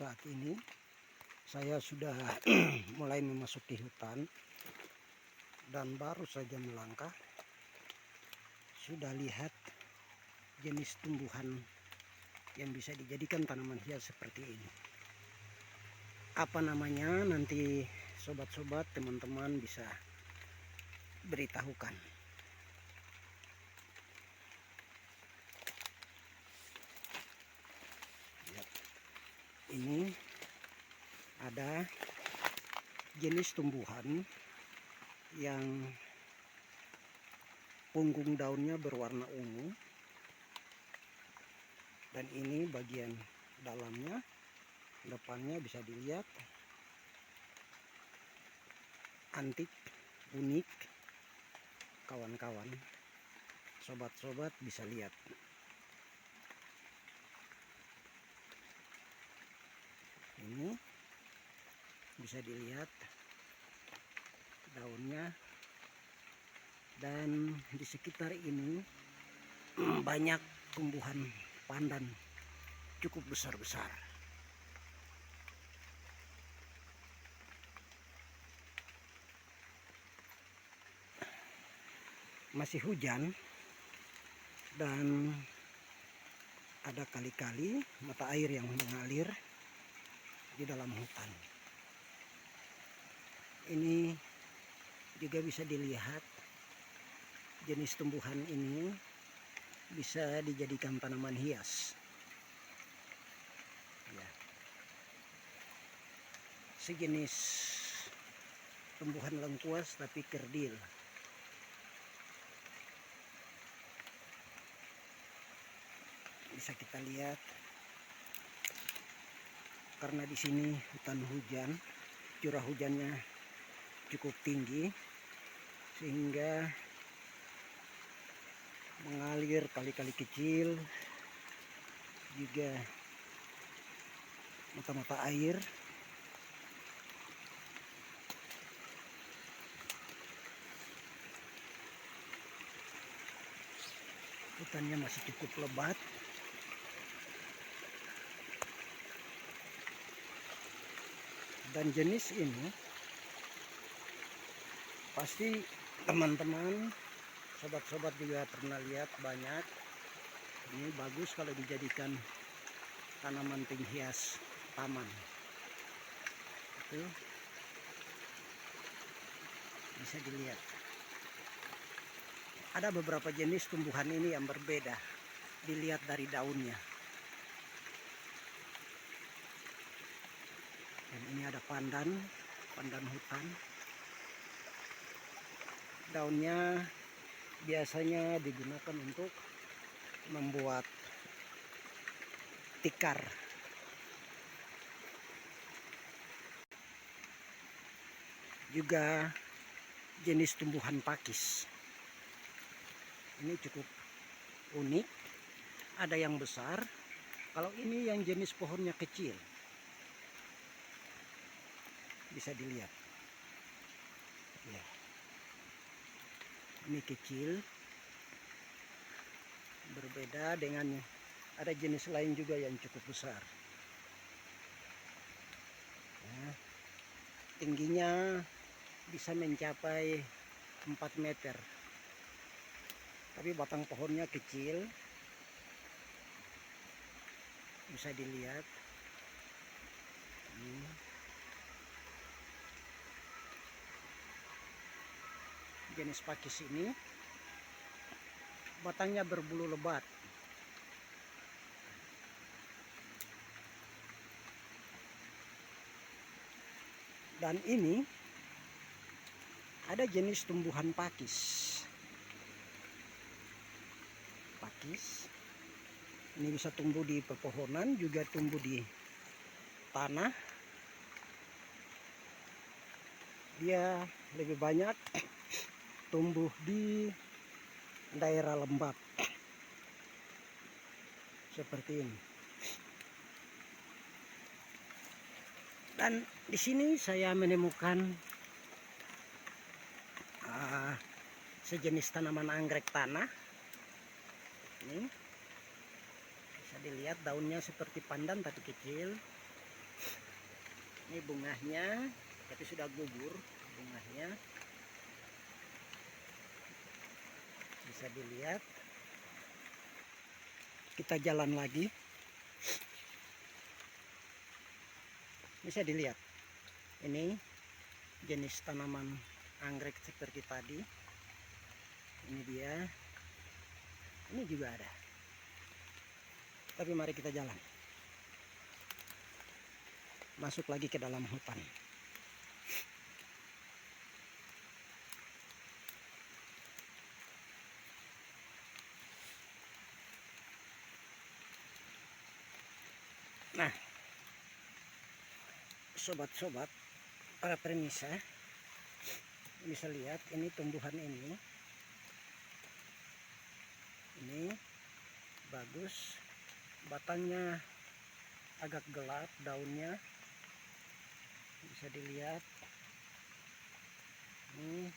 saat ini saya sudah mulai memasuki hutan dan baru saja melangkah sudah lihat jenis tumbuhan yang bisa dijadikan tanaman hias seperti ini. Apa namanya, nanti sobat-sobat teman-teman bisa beritahukan. Ini ada jenis tumbuhan yang punggung daunnya berwarna ungu, dan ini bagian dalamnya, depannya bisa dilihat antik, unik. Kawan-kawan, sobat-sobat bisa lihat. Ini bisa dilihat daunnya, dan di sekitar ini banyak tumbuhan pandan cukup besar-besar. Masih hujan dan ada kali-kali mata air yang mengalir di dalam hutan. Ini juga bisa dilihat jenis tumbuhan ini bisa dijadikan tanaman hias. Ya. Sejenis tumbuhan lengkuas tapi kerdil. Bisa kita lihat karena di sini hutan hujan, curah hujannya cukup tinggi sehingga mengalir kali-kali kecil, juga mata-mata air. Hutannya masih cukup lebat. Dan jenis ini pasti teman-teman, sobat-sobat juga pernah lihat banyak. Ini bagus kalau dijadikan tanaman penghias taman. Itu bisa dilihat. Ada beberapa jenis tumbuhan ini yang berbeda dilihat dari daunnya. Dan ini ada pandan hutan. Daunnya biasanya digunakan untuk membuat tikar. Juga jenis tumbuhan pakis. Ini cukup unik. Ada yang besar. Kalau ini yang jenis pohonnya kecil. Bisa dilihat. Ya. Ini kecil. Berbeda dengan ada jenis lain juga yang cukup besar. Ya. Tingginya bisa mencapai 4 meter. Tapi batang pohonnya kecil. Bisa dilihat. Jenis pakis ini batangnya berbulu lebat. Dan ini ada jenis tumbuhan pakis. Pakis ini bisa tumbuh di pepohonan, juga tumbuh di tanah. Dia lebih banyak tumbuh di daerah lembab seperti ini. Dan di sini saya menemukan sejenis tanaman anggrek tanah. Ini bisa dilihat daunnya seperti pandan tapi kecil. Ini bunganya, tapi sudah gugur bunganya. Bisa dilihat. Kita jalan lagi. Bisa dilihat. Ini jenis tanaman anggrek seperti tadi. Ini dia. Ini juga ada. Tapi mari kita jalan. Masuk lagi ke dalam hutan. Nah, sobat-sobat, para permisa, bisa lihat ini tumbuhan ini bagus, batangnya agak gelap, daunnya bisa dilihat. Ini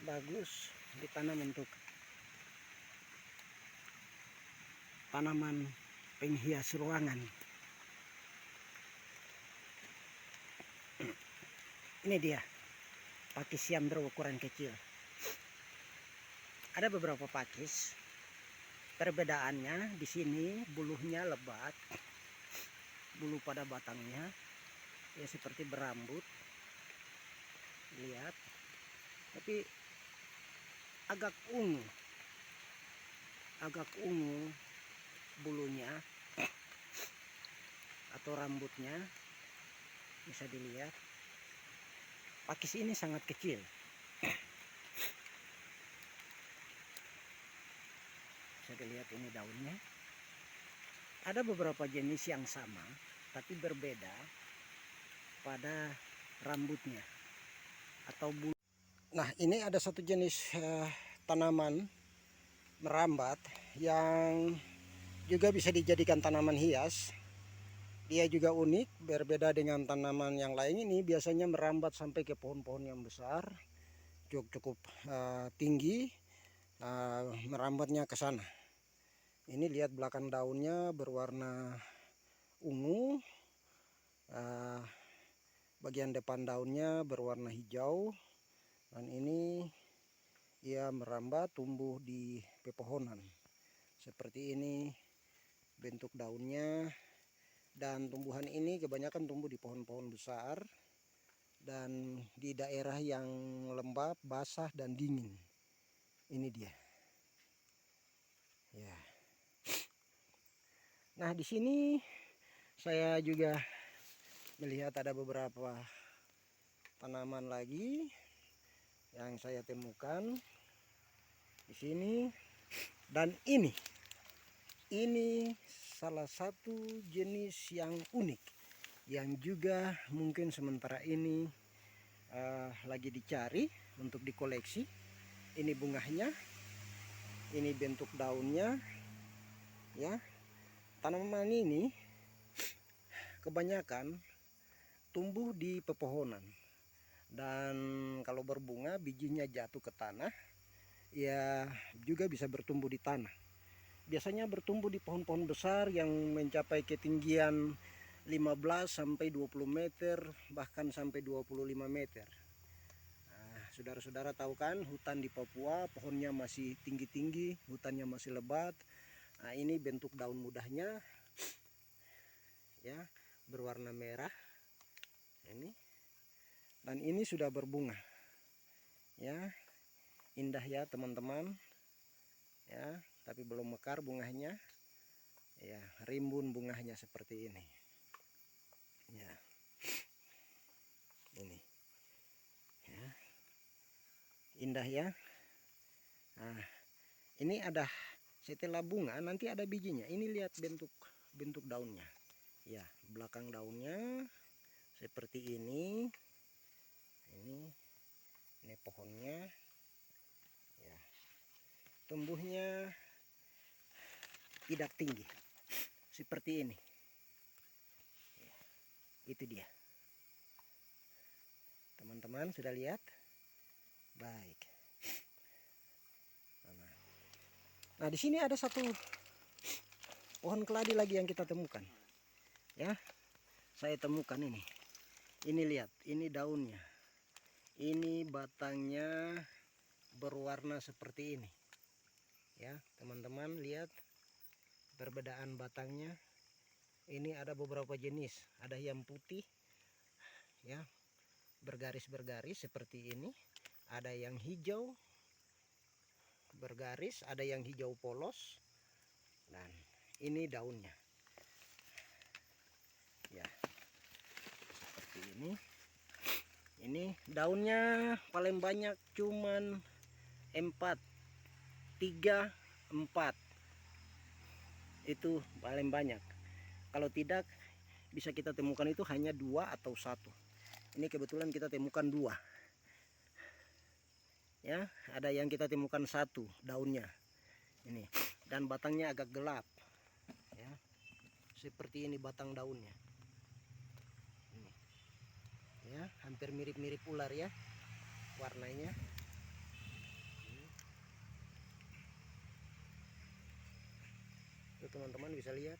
bagus, ditanam untuk tanaman penghias ruangan. Ini dia pakis yang berukuran kecil. Ada beberapa pakis. Perbedaannya di sini bulunya lebat, bulu pada batangnya ya seperti berambut. Lihat, tapi agak ungu bulunya atau rambutnya. Bisa dilihat, pakis ini sangat kecil. Bisa dilihat ini daunnya. Ada beberapa jenis yang sama tapi berbeda pada rambutnya atau bulu. Nah, ini ada satu jenis tanaman merambat yang juga bisa dijadikan tanaman hias. Dia juga unik, berbeda dengan tanaman yang lain. Ini biasanya merambat sampai ke pohon-pohon yang besar, cukup tinggi, merambatnya ke sana. Ini lihat belakang daunnya berwarna ungu, bagian depan daunnya berwarna hijau, dan ini ia merambat tumbuh di pepohonan. Seperti ini bentuk daunnya, dan tumbuhan ini kebanyakan tumbuh di pohon-pohon besar dan di daerah yang lembab, basah, dan dingin. Ini dia. Ya. Nah, di sini saya juga melihat ada beberapa tanaman lagi yang saya temukan di sini, dan ini salah satu jenis yang unik yang juga mungkin sementara ini lagi dicari untuk dikoleksi. Ini bunganya, ini bentuk daunnya, ya. Tanaman ini kebanyakan tumbuh di pepohonan, dan kalau berbunga bijinya jatuh ke tanah, ya juga bisa bertumbuh di tanah. Biasanya bertumbuh di pohon-pohon besar yang mencapai ketinggian 15 sampai 20 meter, bahkan sampai 25 meter. Nah, saudara-saudara tahu kan, hutan di Papua pohonnya masih tinggi-tinggi, hutannya masih lebat. Nah, ini bentuk daun mudanya, ya, berwarna merah. Ini, dan ini sudah berbunga, ya, indah ya teman-teman, ya, tapi belum mekar bunganya, ya, rimbun bunganya seperti ini, ya, ini, ya, indah ya. Nah, ini ada setelah bunga nanti ada bijinya. Ini lihat bentuk daunnya, ya, belakang daunnya seperti ini pohonnya, ya, tumbuhnya tidak tinggi seperti ini, ya, itu dia teman-teman, sudah lihat baik. Nah, di sini ada satu pohon keladi lagi yang kita temukan, ya, saya temukan ini Ini lihat, ini daunnya, ini batangnya berwarna seperti ini ya teman-teman. Lihat perbedaan batangnya. Ini ada beberapa jenis, ada yang putih ya bergaris-bergaris seperti ini, ada yang hijau bergaris, ada yang hijau polos, dan ini daunnya ya seperti ini. Ini daunnya paling banyak cuman 4, 3, 4 itu paling banyak. Kalau tidak bisa kita temukan itu hanya 2 atau 1. Ini kebetulan kita temukan 2 ya. Ada yang kita temukan 1 daunnya ini, dan batangnya agak gelap ya seperti ini batang daunnya ini ya, hampir mirip-mirip ular ya warnanya. Itu teman-teman bisa lihat.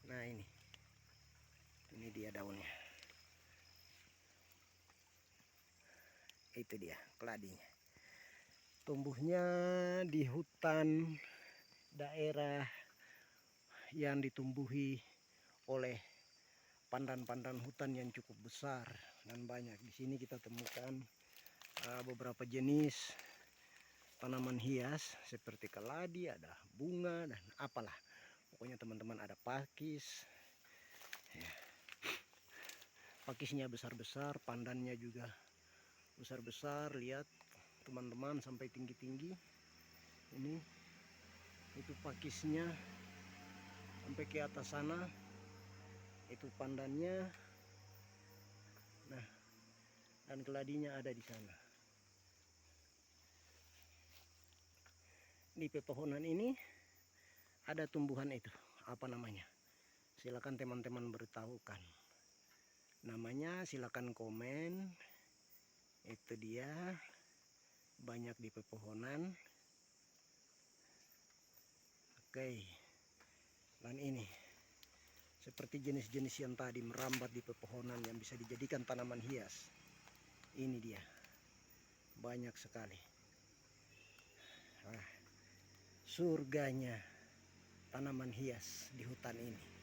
Nah ini dia daunnya, itu dia keladinya. Tumbuhnya di hutan daerah yang ditumbuhi oleh pandan-pandan hutan yang cukup besar dan banyak. Di sini kita temukan beberapa jenis tanaman hias seperti keladi, ada bunga dan apalah. Pokoknya teman-teman ada pakis. Ya. Pakisnya besar-besar, pandannya juga besar-besar. Lihat teman-teman sampai tinggi-tinggi. Ini itu pakisnya sampai ke atas sana. Itu pandannya. Nah, dan keladinya ada di sana. Di pepohonan ini ada tumbuhan itu, apa namanya? Silakan teman-teman beritahukan. Namanya silakan komen. Itu dia, banyak di pepohonan. Oke. Dan ini seperti jenis-jenis yang tadi merambat di pepohonan yang bisa dijadikan tanaman hias. Ini dia. Banyak sekali. Surganya tanaman hias di hutan ini.